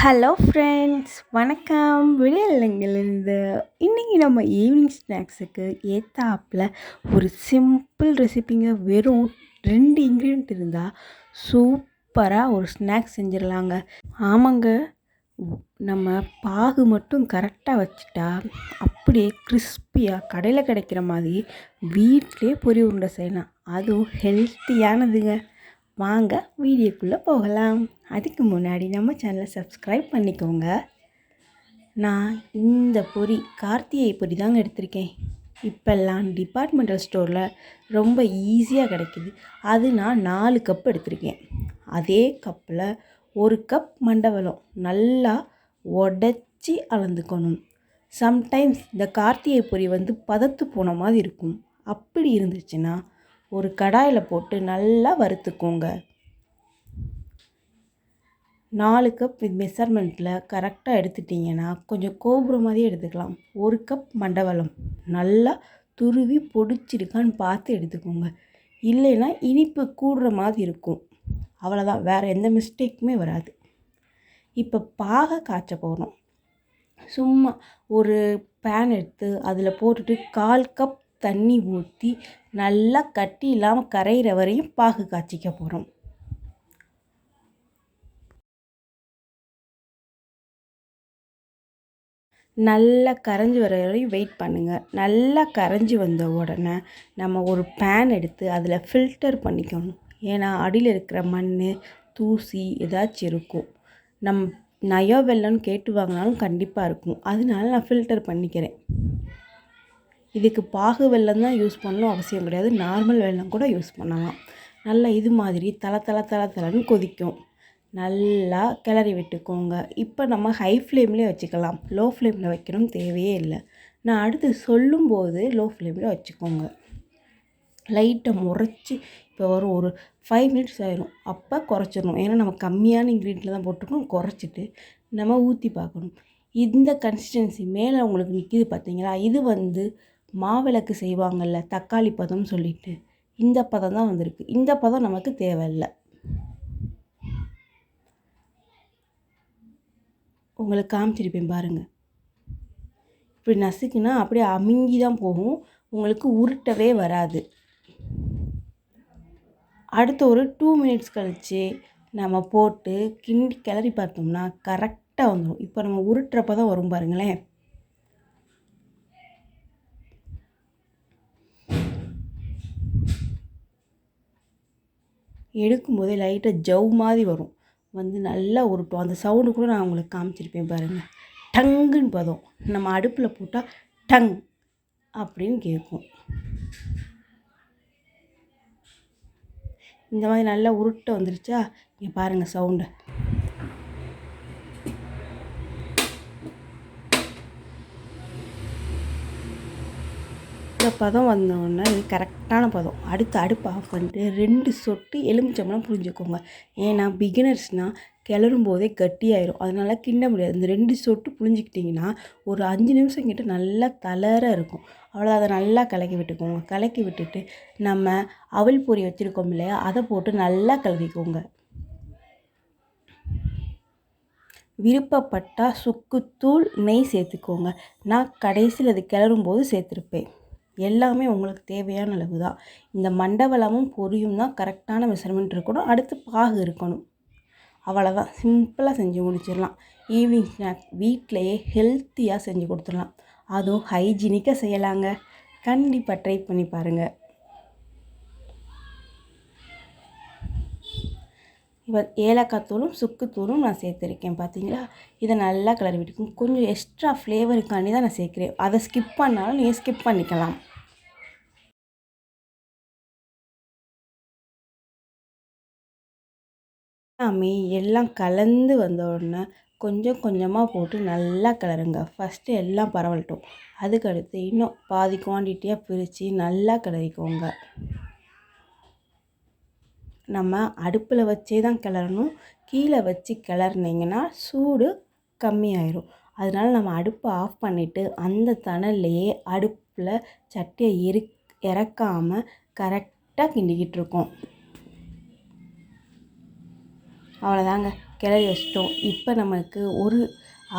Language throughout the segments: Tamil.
ஹலோ ஃப்ரெண்ட்ஸ், வணக்கம். விளையாடலிருந்து இன்றைக்கி நம்ம ஈவினிங் ஸ்நாக்ஸுக்கு ஏத்தாப்பில் ஒரு சிம்பிள் ரெசிபிங்க. வெறும் 2 இன்க்ரீடியன்ட் இருந்தால் சூப்பராக ஒரு ஸ்நாக்ஸ் செஞ்சிடலாங்க. ஆமாங்க, நம்ம பாகு மட்டும் கரெக்டாக வச்சுட்டா அப்படியே கிறிஸ்பியாக கடையில் கிடைக்கிற மாதிரி வீட்டிலே பொரி உருண்டை செய்யலாம். அதுவும் ஹெல்த்தியானதுங்க. வாங்க வீடியோக்குள்ளே போகலாம். அதுக்கு முன்னாடி நம்ம சேனலை சப்ஸ்கிரைப் பண்ணிக்கோங்க. நான் இந்த பொரி கார்த்திகை பொரி தாங்க எடுத்திருக்கேன். இப்போல்லாம் டிபார்ட்மெண்டல் ஸ்டோரில் ரொம்ப ஈஸியாக கிடைக்கிது. அது நான் 4 கப் எடுத்திருக்கேன். அதே கப்பில் 1 கப் மண்டவெல்லம் நல்லா உடச்சி அளந்துக்கணும். சம்டைம்ஸ் இந்த கார்த்திகை பொரி பதத்து போன மாதிரி இருக்கும். அப்படி இருந்துச்சுன்னா ஒரு கடாயில் போட்டு நல்லா வறுத்துக்கோங்க. 4 கப் மெஷர்மெண்ட்டில் கரெக்டாக எடுத்துட்டிங்கன்னா கொஞ்சம் கோபுரம் மாதிரியே எடுத்துக்கலாம். 1 கப் மண்டவெல்லம் நல்லா துருவி பொடிச்சிருக்கான்னு பார்த்து எடுத்துக்கோங்க. இல்லைன்னா இனிப்பு கூடுற மாதிரி இருக்கும். அவ்வளோதான், வேறு எந்த மிஸ்டேக்குமே வராது. இப்போ பாகை காய்ச்ச போகிறோம். சும்மா ஒரு பேன் எடுத்து அதில் போட்டுட்டு 1/4 கப் தண்ணி ஊற்றி நல்லா கட்டி இல்லாமல் கரையிற வரையும் பாகு காய்ச்சிக்க போகிறோம். நல்லா கரைஞ்சி வர வரையும் வெயிட் பண்ணுங்கள். நல்லா கரைஞ்சி வந்த உடனே நம்ம ஒரு பேன் எடுத்து அதில் ஃபில்டர் பண்ணிக்கணும். ஏன்னா அடியில் இருக்கிற மண், தூசி ஏதாச்சும் இருக்கும். நயோ வெல்லம்னு கேட்டு வாங்கினாலும் கண்டிப்பாக இருக்கும். அதனால நான் ஃபில்டர் பண்ணிக்கிறேன். இதுக்கு பாகு வெல்லம் தான் யூஸ் பண்ணணும் அவசியம் கிடையாது. நார்மல் வெல்லம் கூட யூஸ் பண்ணலாம். நல்லா இது மாதிரி தளன்னு கொதிக்கும். நல்லா கிளறி விட்டுக்கோங்க. இப்போ நம்ம ஹை ஃப்ளேம்லேயே வச்சுக்கலாம். லோ ஃப்ளேமில் வைக்கணும் தேவையே இல்லை. நான் அடுத்து சொல்லும்போது லோ ஃப்ளேமில் வச்சுக்கோங்க. லைட்டாக முறைச்சி இப்போ ஒரு 5 மினிட்ஸ் ஆயிரும். அப்போ குறைச்சிடணும். ஏன்னா நம்ம கம்மியான இன்க்ரீடியன்ட்டில் தான் போட்டிருக்கோம். குறைச்சிட்டு நம்ம ஊற்றி பார்க்கணும். இந்த கன்சிஸ்டன்சி மேலே உங்களுக்கு நிற்கிது பார்த்தீங்களா? இது மாவிளக்கு செய்வாங்கள்ல, தக்காளி பதம்னு சொல்லிட்டு இந்த பதம் தான் வந்திருக்கு. இந்த பதம் நமக்கு தேவையில்லை. உங்களுக்கு காமிச்சிருப்பேன் பாருங்கள். இப்படி நசுக்குனா அப்படியே அமுங்கி தான் போகும். உங்களுக்கு உருட்டவே வராது. அடுத்து ஒரு 2 மினிட்ஸ் கழித்து நம்ம போட்டு கிளறி பார்த்தோம்னா கரெக்டாக வந்துடும். இப்போ நம்ம உருட்டுறப்ப தான் வரும் பாருங்களேன். எடுக்கும்போதே லைட்டாக ஜவ் மாதிரி வரும். நல்லா உருட்டும். அந்த சவுண்டு கூட நான் உங்களுக்கு காமிச்சிருப்பேன் பாருங்கள். டங்குன்னு பதம். நம்ம அடுப்பில் போட்டால் டங் அப்படின்னு கேட்கும். இந்த மாதிரி நல்லா உருட்ட வந்துருச்சா? இங்கே பாருங்கள் சவுண்டு. இந்த பதம் வந்தோடனே இது கரெக்டான பதம். அடுத்து அடுப்பு ஆஃப் பண்ணிட்டு 2 சொட்டு எலுமிச்சம்பழம் புழிஞ்சிக்கோங்க. ஏன்னா பிகினர்ஸ்னால் கிளறும் போதே கட்டியாயிரும். அதனால் கிண்ட முடியாது. இந்த 2 சொட்டு புழிஞ்சிக்கிட்டிங்கன்னா ஒரு 5 நிமிஷம் கிட்ட நல்லா தளர இருக்கும். அவ்வளோ அதை நல்லா கலக்கி விட்டுக்கோங்க. கலக்கி விட்டுட்டு நம்ம அவல் பொரி வச்சுருக்கோம் இல்லையா, அதை போட்டு நல்லா கலக்கிக்கோங்க. விருப்பப்பட்டால் சுக்குத்தூள், நெய் சேர்த்துக்கோங்க. நான் கடைசியில் அது கிளறும் போது சேர்த்துருப்பேன். எல்லாமே உங்களுக்கு தேவையான அளவு தான். இந்த மண்டவெல்லமும் பொரியும் தான் கரெக்டான மெஷர்மெண்ட் இருக்கணும். அடுத்து பாகு இருக்கணும். அவ்வளோதான், சிம்பிளாக செஞ்சு முடிச்சிடலாம். ஈவினிங் ஸ்நாக்ஸ் வீட்டிலையே ஹெல்த்தியாக செஞ்சு கொடுத்துடலாம். அதுவும் ஹைஜீனிக்காக செய்யலாங்க. கண்டிப்பாக ட்ரை பண்ணி பாருங்கள். இப்போ ஏலக்காய் தூளும் சுக்குத்தூளும் நான் சேர்த்துருக்கேன் பார்த்தீங்களா? இதை நல்லா கிளறி விட்டுக்கும். கொஞ்சம் எக்ஸ்ட்ரா ஃப்ளேவருக்காண்டி தான் நான் சேர்க்குறேன். அதை ஸ்கிப் பண்ணாலும் நீங்கள் ஸ்கிப் பண்ணிக்கலாம். எல்லாம் கலந்து வந்த உடனே கொஞ்சம் கொஞ்சமாக போட்டு நல்லா கிளறுங்க. ஃபஸ்ட்டு எல்லாம் பரவலட்டும். அதுக்கடுத்து இன்னும் பாதி குவான்டிட்டியாக பிரித்து நல்லா கிளறிக்கோங்க. நம்ம அடுப்பில் வச்சே தான் கிளறணும். கீழே வச்சு கிளறினீங்கன்னா சூடு கம்மியாயிரும். அதனால நம்ம அடுப்பை ஆஃப் பண்ணிவிட்டு அந்த தணல்லையே அடுப்பில் சட்டியை இறக்காமல் கரெக்டாக கிண்டிக்கிட்டு இருக்கோம். அவ்வளோதாங்க, கிளறி வச்சிட்டோம். இப்போ நமக்கு ஒரு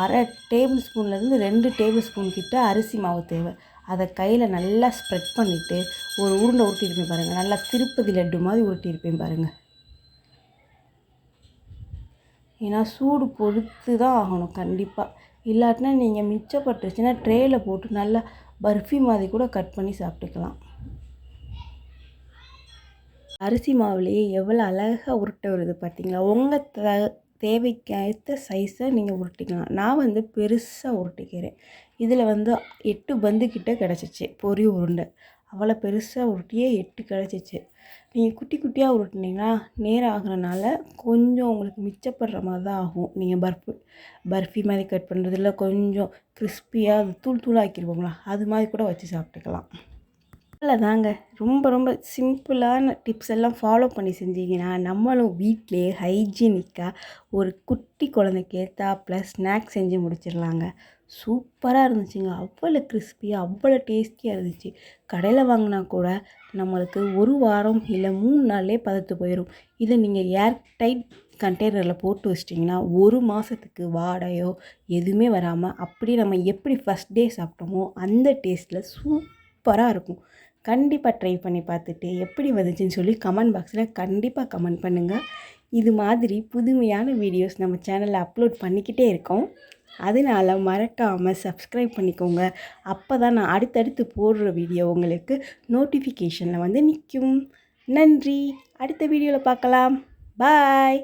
அரை டேபிள் ஸ்பூன்லேருந்து 2 டேபிள் ஸ்பூன் கிட்ட அரிசி மாவு தேவை. அதை கையில் நல்லா ஸ்ப்ரெட் பண்ணிவிட்டு ஒரு உருண்டை உருட்டியிருப்பேன் பாருங்கள். நல்லா திருப்பதி லட்டு மாதிரி உருட்டியிருப்பேன் பாருங்கள். ஏன்னா சூடு பொறுத்து தான் ஆகணும் கண்டிப்பாக. இல்லாட்டினா நீங்கள் மிச்சப்பட்டுருச்சுன்னா ட்ரேயில் போட்டு நல்லா பர்ஃபி மாதிரி கூட கட் பண்ணி சாப்பிட்டுக்கலாம். அரிசி மாவுலேயே எவ்வளோ அழகாக உருட்டை வருது பார்த்தீங்களா? உங்கள் தேவைக்கேற்ற சைஸை நீங்கள் உருட்டிக்கலாம். நான் பெருசாக உருட்டிக்கிறேன். இதில் 8 பந்துக்கிட்ட கிடச்சிச்சு பொரி உருண்டை. அவ்வளோ பெருசாக உருட்டியே 8 கிடச்சிச்சு. நீங்கள் குட்டி குட்டியாக உருட்டினீங்கன்னா நேரம் ஆகிறனால கொஞ்சம் உங்களுக்கு மிச்சப்படுற மாதிரி தான் ஆகும். நீங்கள் பர்ஃபி மாதிரி கட் பண்ணுறதுல கொஞ்சம் கிறிஸ்பியாக அது தூள் தூளாக்கிடுவோங்களா, அது மாதிரி கூட வச்சு சாப்பிட்டுக்கலாம். தாங்க ரொம்ப ரொம்ப சிம்பிளான டிப்ஸ் எல்லாம் ஃபாலோ பண்ணி செஞ்சீங்கன்னா நம்மளும் வீட்டிலேயே ஹைஜீனிக்காக ஒரு குட்டி குழந்தைக்கு ஏற்றாப்புல ஸ்நாக்ஸ் செஞ்சு முடிச்சிடலாங்க. சூப்பராக இருந்துச்சுங்க. அவ்வளோ கிறிஸ்பியாக அவ்வளோ டேஸ்டியாக இருந்துச்சு. கடையில் வாங்கினா கூட நம்மளுக்கு 1 வாரம் இல்லை 3 நாள்லேயே பதத்து போயிடும். இதை நீங்கள் ஏர் டைட் கண்டெய்னரில் போட்டு வச்சிட்டிங்கன்னா 1 மாதத்துக்கு வாடையோ எதுவுமே வராமல் அப்படியே நம்ம எப்படி ஃபஸ்ட் டே சாப்பிட்டோமோ அந்த டேஸ்ட்டில் சூப்பராக இருக்கும். கண்டிப்பாக ட்ரை பண்ணி பார்த்துட்டு எப்படி வந்துச்சுன்னு சொல்லி கமெண்ட் பாக்ஸில் கண்டிப்பாக கமெண்ட் பண்ணுங்கள். இது மாதிரி புதுமையான வீடியோஸ் நம்ம சேனலில் அப்லோட் பண்ணிக்கிட்டே இருக்கோம். அதனால் மறக்காமல் சப்ஸ்கிரைப் பண்ணிக்கோங்க. அப்போ தான் நான் அடுத்தடுத்து போடுற வீடியோ உங்களுக்கு நோட்டிஃபிகேஷனில் நிற்கும். நன்றி. அடுத்த வீடியோவில் பார்க்கலாம். பாய்.